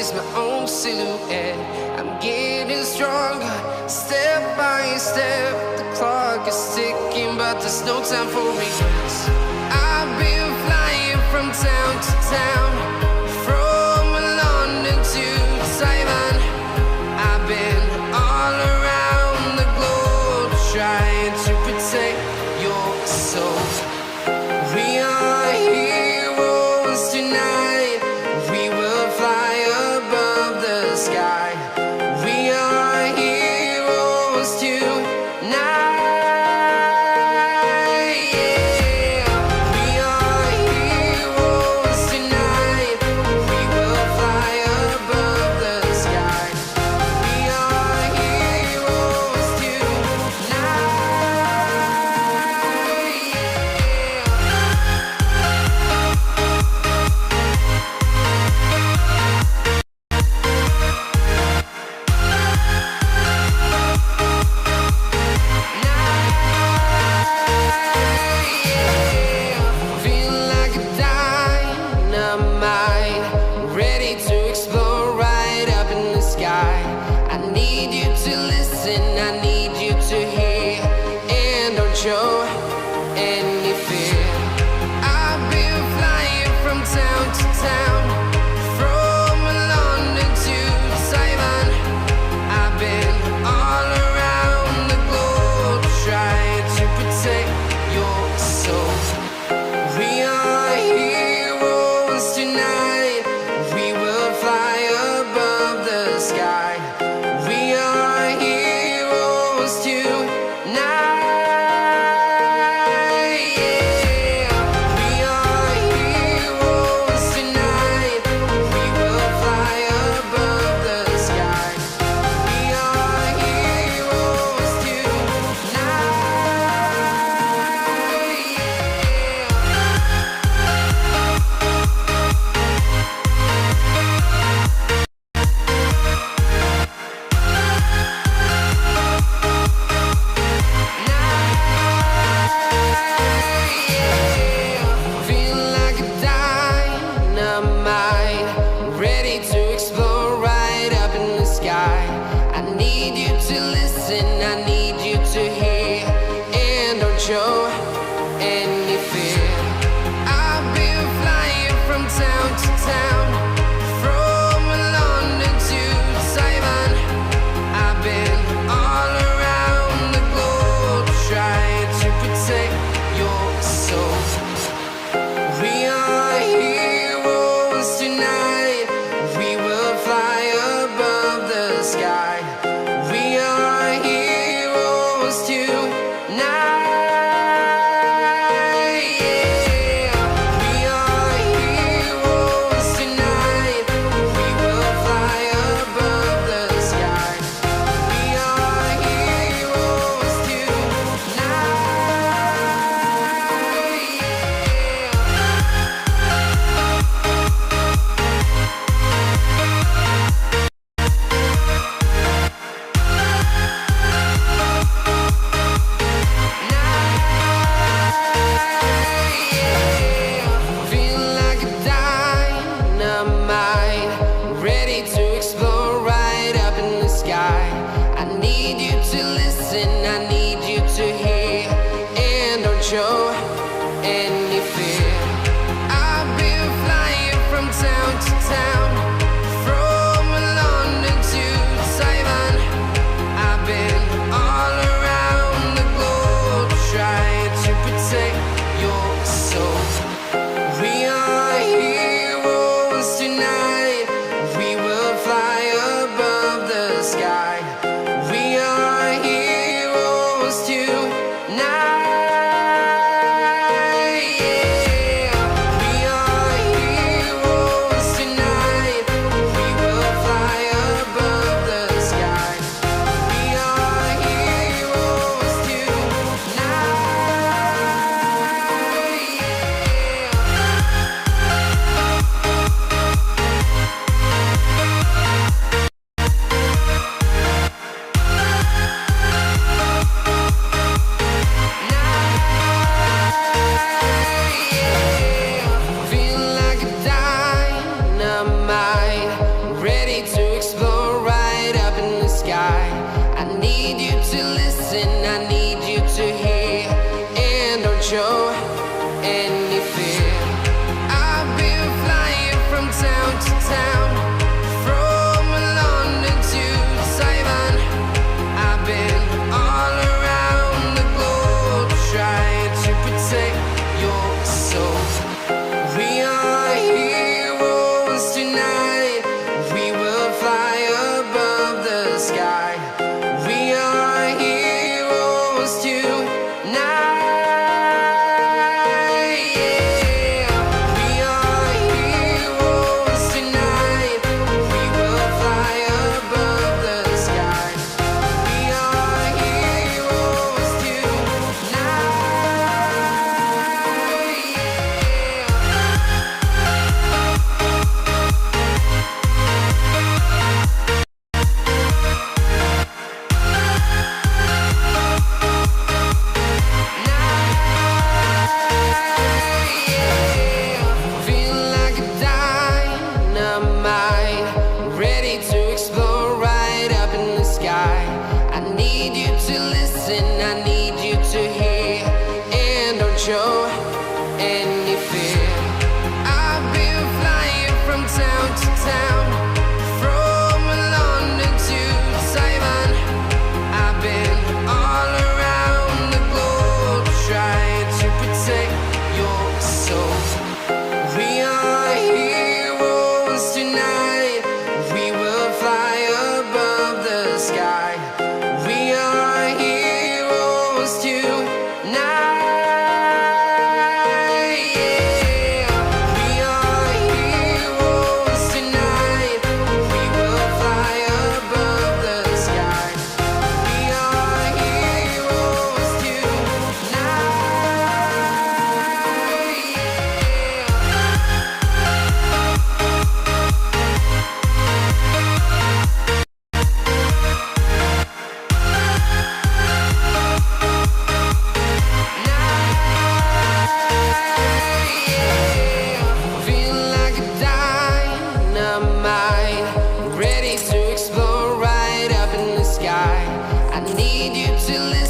recognize my own silhouette. I'm getting stronger, step by step. The clock is ticking, but there's no time for regrets. I've been flying from town to town, from London to Taiwan. I've been all around the globe, trying to protect your soul. We are heroes tonight. We will fly above the sky. We are heroes tonight. Show any fear. I've been flying from town to town, from London to Taiwan. I've been all around the globe, trying to protect your soul. We are heroes tonight. We will fly above the sky. We are heroes tonight. I need you to hear and don't show any fear. I've been flying from town to town, from London to Taiwan. I've been all around the globe, trying to protect your soul. We are heroes tonight. We will fly above the sky. We are heroes. till it's